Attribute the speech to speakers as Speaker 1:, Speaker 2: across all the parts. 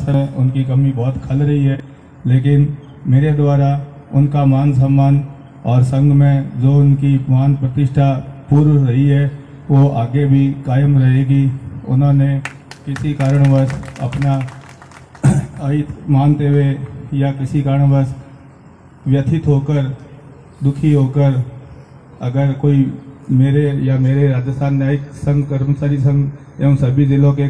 Speaker 1: समय उनकी कमी बहुत खल रही है, लेकिन मेरे द्वारा उनका मान सम्मान और संघ में जो उनकी मान प्रतिष्ठा पूर्व रही है वो आगे भी कायम रहेगी। उन्होंने किसी कारणवश अपना अहित मानते हुए या किसी कारणवश व्यथित होकर, दुखी होकर अगर कोई मेरे या मेरे राजस्थान न्यायिक संघ, कर्मचारी संघ एवं सभी जिलों के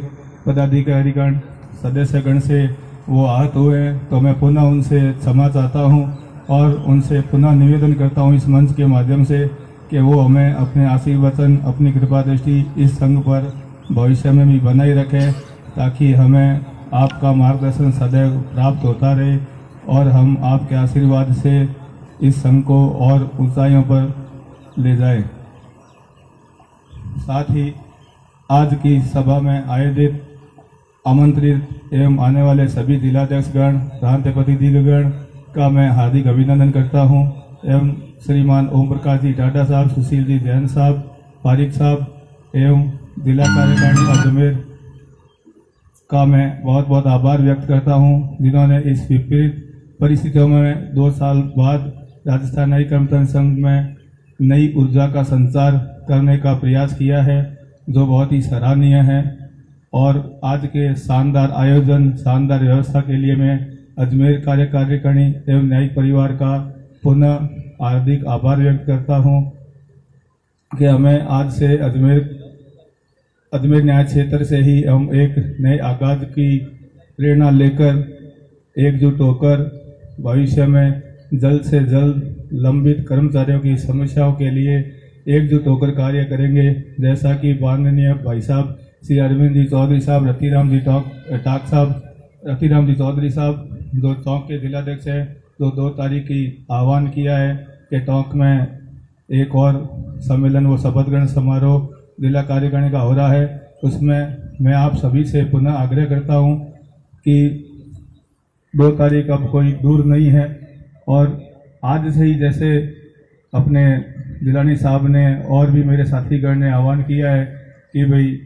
Speaker 1: पदाधिकारीगण, सदस्यगण से वो आहत हुए हैं, तो मैं पुनः उनसे क्षमा चाहता हूं और उनसे पुनः निवेदन करता हूं इस मंच के माध्यम से कि वो हमें अपने आशीर्वचन, अपनी कृपा दृष्टि इस संघ पर भविष्य में भी बनाए रखें, ताकि हमें आपका मार्गदर्शन सदैव प्राप्त होता रहे और हम आपके आशीर्वाद से इस संघ को और ऊंचाइयों पर ले जाएं। साथ ही आज की सभा में आयोजित आमंत्रित एवं आने वाले सभी जिलाध्यक्षगण, प्रांत प्रतिनिधिगण का मैं हार्दिक अभिनंदन करता हूं एवं श्रीमान ओम प्रकाश जी टाटा साहब, सुशील जी जैन साहब, पारिक साहब एवं जिला कार्यकारिणी अजमेर का मैं बहुत बहुत आभार व्यक्त करता हूं, जिन्होंने इस विपरीत परिस्थितियों में 2 साल बाद राजस्थान न्यायिक कर्मचारी संघ में नई ऊर्जा का संचार करने का प्रयास किया है, जो बहुत ही सराहनीय है। और आज के शानदार आयोजन, शानदार व्यवस्था के लिए मैं अजमेर कार्यकारिणी एवं न्यायिक परिवार का पुनः हार्दिक आभार व्यक्त करता हूं कि हमें आज से अजमेर न्याय क्षेत्र से ही हम एक नए आगाज की प्रेरणा लेकर एकजुट होकर भविष्य में जल्द से जल्द लंबित कर्मचारियों की समस्याओं के लिए एकजुट होकर कार्य करेंगे। जैसा कि माननीय भाई साहब श्री अरविंद जी चौधरी साहब, रतिराम जी चौधरी साहब जो टोंक के जिलाध्यक्ष हैं, जो 2 तारीख की आह्वान किया है कि टोंक में एक और सम्मेलन व शपथ ग्रहण समारोह जिला कार्यकारिणी का हो रहा है, उसमें मैं आप सभी से पुनः आग्रह करता हूं कि 2 तारीख अब कोई दूर नहीं है और आज से ही जैसे अपने जिलानी साहब ने और भी मेरे साथीगण ने आह्वान किया है कि भाई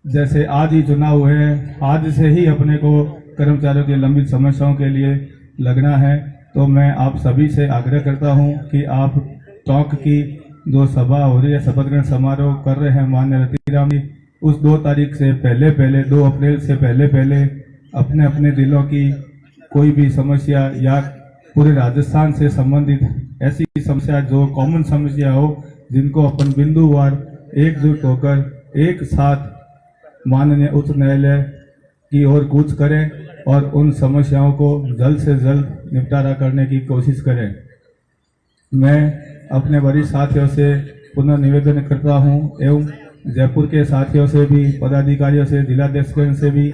Speaker 1: जैसे आज ही चुनाव हुए हैं, आज से ही अपने को कर्मचारियों की लंबित समस्याओं के लिए लगना है, तो मैं आप सभी से आग्रह करता हूं कि आप टोंक की जो सभा हो रही है, शपथ ग्रहण समारोह कर रहे हैं माननीय रतिराम जी, उस 2 तारीख से पहले 2 अप्रैल से पहले अपने अपने जिलों की कोई भी समस्या या पूरे राजस्थान से संबंधित ऐसी समस्या जो कॉमन समस्या हो, जिनको अपन बिंदुवार एकजुट होकर एक साथ माननीय उच्च न्यायालय की ओर कूच करें और उन समस्याओं को जल्द से जल्द निपटारा करने की कोशिश करें। मैं अपने वरिष्ठ साथियों से पुनः निवेदन करता हूं एवं जयपुर के साथियों से भी, पदाधिकारियों से, जिलाध्यक्षगण से भी,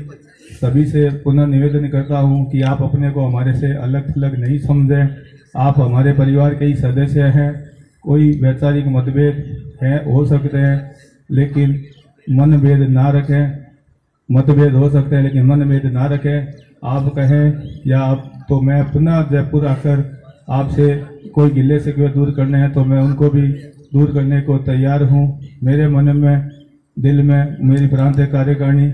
Speaker 1: सभी से पुनः निवेदन करता हूं कि आप अपने को हमारे से अलग थलग नहीं समझें। आप हमारे परिवार के ही सदस्य हैं। कोई वैचारिक मतभेद है हो सकते हैं, लेकिन मनभेद ना रखें। मतभेद हो सकते हैं लेकिन मनभेद ना रखें। आप कहें या आप तो मैं पुनः जयपुर आकर आपसे कोई गिले शिकवे दूर करने हैं तो मैं उनको भी दूर करने को तैयार हूं। मेरे मन में, दिल में, मेरी प्रांत कार्यकारिणी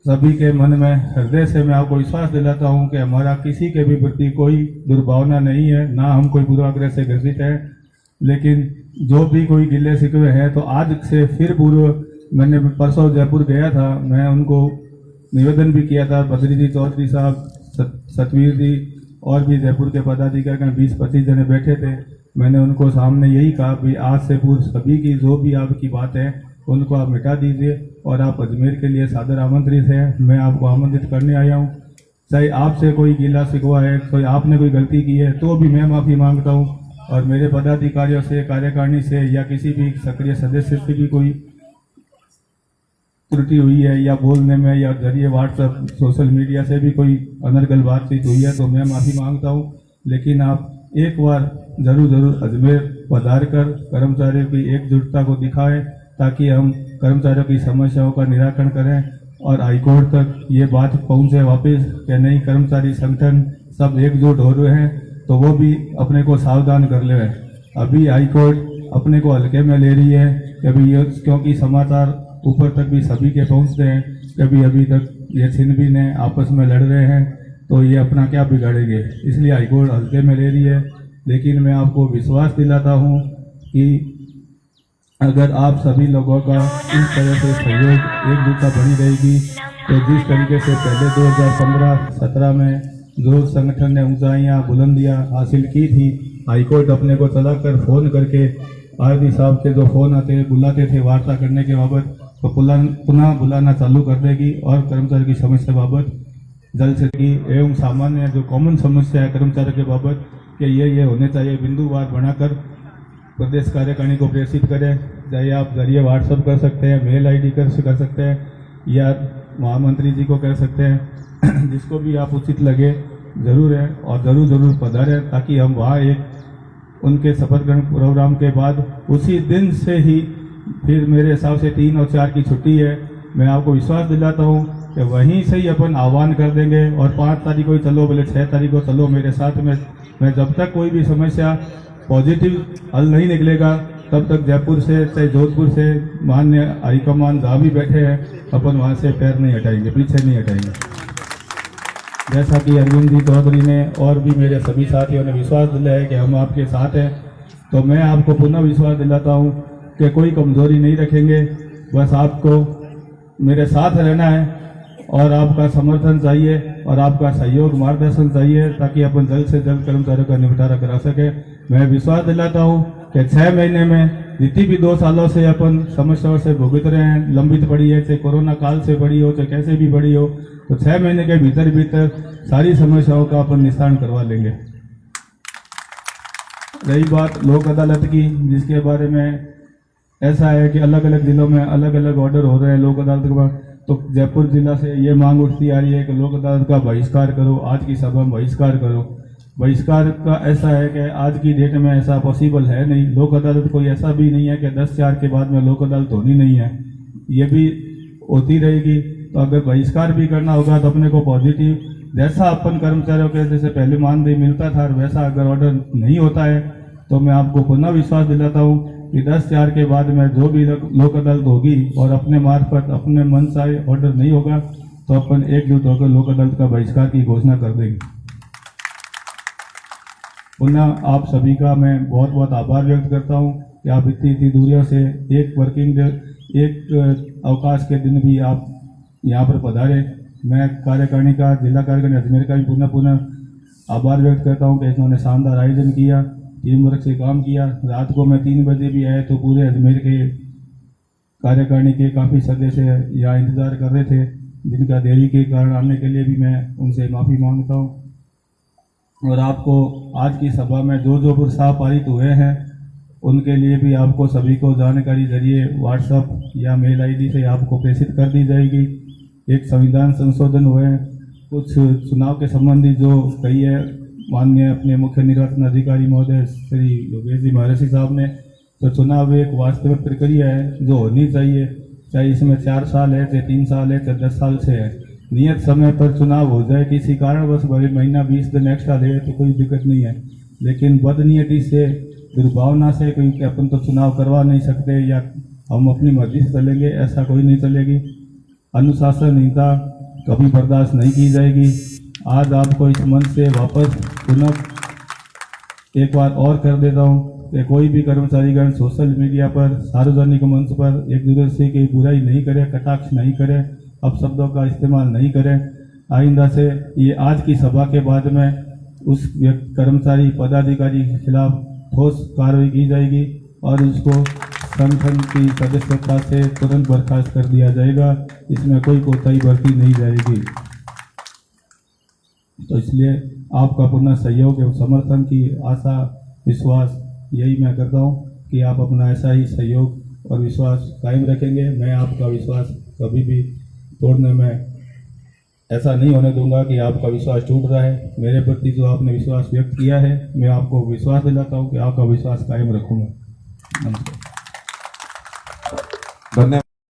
Speaker 1: सभी के मन में, हृदय से मैं आपको विश्वास दिलाता हूं कि हमारा किसी के भी प्रति कोई दुर्भावना नहीं है, ना हम कोई पूर्वाग्रह से ग्रसित है। लेकिन जो भी कोई गिले शिकवे हैं तो आज से फिर पूर्व, मैंने परसों जयपुर गया था, मैं उनको निवेदन भी किया था, बद्री जी चौधरी साहब, सतवीर जी और भी जयपुर के पदाधिकारी 20-25 जने बैठे थे। मैंने उनको सामने यही कहा कि आज से पूर्व सभी की जो भी आपकी बात है उनको आप मिटा दीजिए और आप अजमेर के लिए सादर आमंत्रित हैं। मैं आपको आमंत्रित करने आया हूं। चाहे आपसे कोई गिला शिकवा है, कोई आपने कोई गलती की है तो भी मैं माफ़ी मांगता हूं और मेरे पदाधिकारियों से, कार्यकारिणी से या किसी भी सक्रिय सदस्य से भी कोई त्रुटि हुई है या बोलने में या जरिए व्हाट्सएप, सोशल मीडिया से भी कोई अनर्गल बातचीत हुई है तो मैं माफ़ी मांगता हूं। लेकिन आप एक बार जरूर अजमेर पधार कर कर्मचारियों की एकजुटता को दिखाएं, ताकि हम कर्मचारियों की समस्याओं का निराकरण करें और हाईकोर्ट तक ये बात पहुंचे वापस कि नहीं, कर्मचारी संगठन सब एकजुट हो रहे हैं, तो वो भी अपने को सावधान कर ले। अभी हाईकोर्ट अपने को हल्के में ले रही है कि अभी ये, क्योंकि समाचार ऊपर तक भी सभी के पहुंचते हैं। कभी अभी तक ये छिनभी ने आपस में लड़ रहे हैं तो ये अपना क्या बिगाड़ेंगे, इसलिए हाईकोर्ट हल्के में ले रही है। लेकिन मैं आपको विश्वास दिलाता हूँ कि अगर आप सभी लोगों का इस तरह से सहयोग एकजुटता बनी रहेगी तो जिस तरीके से पहले 2015-17 में जो संगठन ने ऊंचाइयां बुलंदियां हासिल की थी, हाईकोर्ट अपने को चलाकर फ़ोन करके आरडी साहब के जो फ़ोन बुलाते थे वार्ता करने के बाबत, तो पुनः बुलाना चालू कर देगी और कर्मचारी की समस्या बाबत जल्द से की एवं सामान्य जो कॉमन समस्या है कर्मचारी के बाबत कि ये होने चाहिए, बिंदुवार बनाकर प्रदेश कार्यकारिणी को प्रेषित करें। चाहे आप जरिए व्हाट्सएप कर सकते हैं, मेल आईडी कर सकते हैं या महामंत्री जी को कह सकते हैं, जिसको भी आप उचित लगे ज़रूर है और ज़रूर पधारें, ताकि हम वहाँ एक उनके शपथ ग्रहण प्रोग्राम के बाद उसी दिन से ही फिर मेरे हिसाब से 3 और 4 की छुट्टी है। मैं आपको विश्वास दिलाता हूँ कि वहीं से ही अपन आह्वान कर देंगे और 5 तारीख को ही चलो, बोले 6 तारीख को चलो मेरे साथ में। मैं जब तक कोई भी समस्या पॉजिटिव हल नहीं निकलेगा तब तक जयपुर से चाहे जोधपुर से मान्य हाईकमान जहाँ भी बैठे हैं अपन वहाँ से पैर नहीं हटाएंगे, पीछे नहीं हटाएंगे। जैसा कि अरविंद जी चौधरी ने और भी मेरे सभी साथियों ने विश्वास दिलाया है कि हम आपके साथ हैं, तो मैं आपको पुनः विश्वास दिलाता हूँ कि कोई कमजोरी नहीं रखेंगे। बस आपको मेरे साथ रहना है और आपका समर्थन चाहिए और आपका सहयोग मार्गदर्शन चाहिए ताकि अपन जल्द से जल्द कर्मचारियों का निपटारा करा सके। मैं विश्वास दिलाता हूँ कि 6 महीने में जितनी भी 2 सालों से अपन समस्याओं से भुगत रहे हैं, लंबित पड़ी है, चाहे कोरोना काल से पड़ी हो चाहे कैसे भी पड़ी हो, तो 6 महीने के भीतर सारी समस्याओं का अपन निस्तारण करवा लेंगे। रही बात लोक अदालत की, जिसके बारे में ऐसा है कि अलग अलग जिलों में अलग अलग ऑर्डर हो रहे हैं लोक अदालत के बाद, तो जयपुर जिला से ये मांग उठती आ रही है कि लोक अदालत का बहिष्कार करो, आज की सभा में बहिष्कार करो। बहिष्कार का ऐसा है कि आज की डेट में ऐसा पॉसिबल है नहीं। लोक अदालत कोई ऐसा भी नहीं है कि 10/4 के बाद में लोक अदालत होनी नहीं है, ये भी होती रहेगी। तो अगर बहिष्कार भी करना होगा तो अपने को पॉजिटिव, जैसा अपन कर्मचारियों के जैसे पहले मानदेय मिलता था वैसा अगर ऑर्डर नहीं होता है तो मैं आपको पुनः विश्वास दिलाता हूँ कि 10/4 के बाद में जो भी लोक अदालत होगी और अपने मार्फत अपने मन से ऑर्डर नहीं होगा तो अपन एकजुट होकर लोक अदालत का बहिष्कार की घोषणा कर देंगे। पुनः आप सभी का मैं बहुत बहुत आभार व्यक्त करता हूं कि आप इतनी दूरियों से एक अवकाश के दिन भी आप यहां पर पधारे। मैं कार्यकारिणी का, जिला कार्यकारिणी अजमेर का भी पुनः आभार व्यक्त करता हूं कि इन्होंने शानदार आयोजन किया, टीम वर्क से काम किया। रात को मैं 3 बजे भी आया तो पूरे अजमेर के कार्यकारिणी के काफ़ी सदस्य यहाँ इंतज़ार कर रहे थे, जिनका देरी के कारण आने के लिए भी मैं उनसे माफ़ी मांगता हूँ। और आपको आज की सभा में जो प्रस्ताव पारित हुए हैं उनके लिए भी आपको सभी को जानकारी जरिए व्हाट्सएप या मेल आईडी से आपको प्रेषित कर दी जाएगी। एक संविधान संशोधन हुए, कुछ चुनाव के संबंधी जो कही है माननीय अपने मुख्य निर्वाचन अधिकारी महोदय श्री योगेश जी महर्षि साहब ने, तो चुनाव एक वास्तविक प्रक्रिया है जो होनी चाहिए, चाहे इसमें 4 साल है, चाहे 3 साल है, चाहे 10 साल से है। नियत समय पर चुनाव हो जाए, किसी कारणवश भले महीना 20 दिन एक्स्ट्रा दे तो कोई दिक्कत नहीं है, लेकिन बदनीयती से, दुर्भावना से क्योंकि अपन तो चुनाव करवा नहीं सकते या हम अपनी मर्जी से चलेंगे, ऐसा कोई नहीं चलेगी। अनुशासनहीनता कभी बर्दाश्त नहीं की जाएगी। आज आपको इस मंच से वापस पुनः एक बार और कर देता हूँ कि कोई भी कर्मचारीगण सोशल मीडिया पर, सार्वजनिक मंच पर एक दूसरे की बुराई नहीं करे, कटाक्ष नहीं करे, अपशब्दों का इस्तेमाल नहीं करें। आइंदा से ये आज की सभा के बाद में उस कर्मचारी पदाधिकारी के खिलाफ ठोस कार्रवाई की जाएगी और उसको संगठन की सदस्यता से तुरंत बर्खास्त कर दिया जाएगा। इसमें कोई कोताही बरती नहीं जाएगी। तो इसलिए आपका पुनः सहयोग एवं समर्थन की आशा, विश्वास यही मैं करता हूँ कि आप अपना ऐसा ही सहयोग और विश्वास कायम रखेंगे। मैं आपका विश्वास कभी भी तोड़ने में ऐसा नहीं होने दूंगा कि आपका विश्वास टूट रहा है। मेरे प्रति जो आपने विश्वास व्यक्त किया है, मैं आपको विश्वास दिलाता हूँ कि आपका विश्वास कायम रखूँगा। नमस्कार।
Speaker 2: धन्यवाद।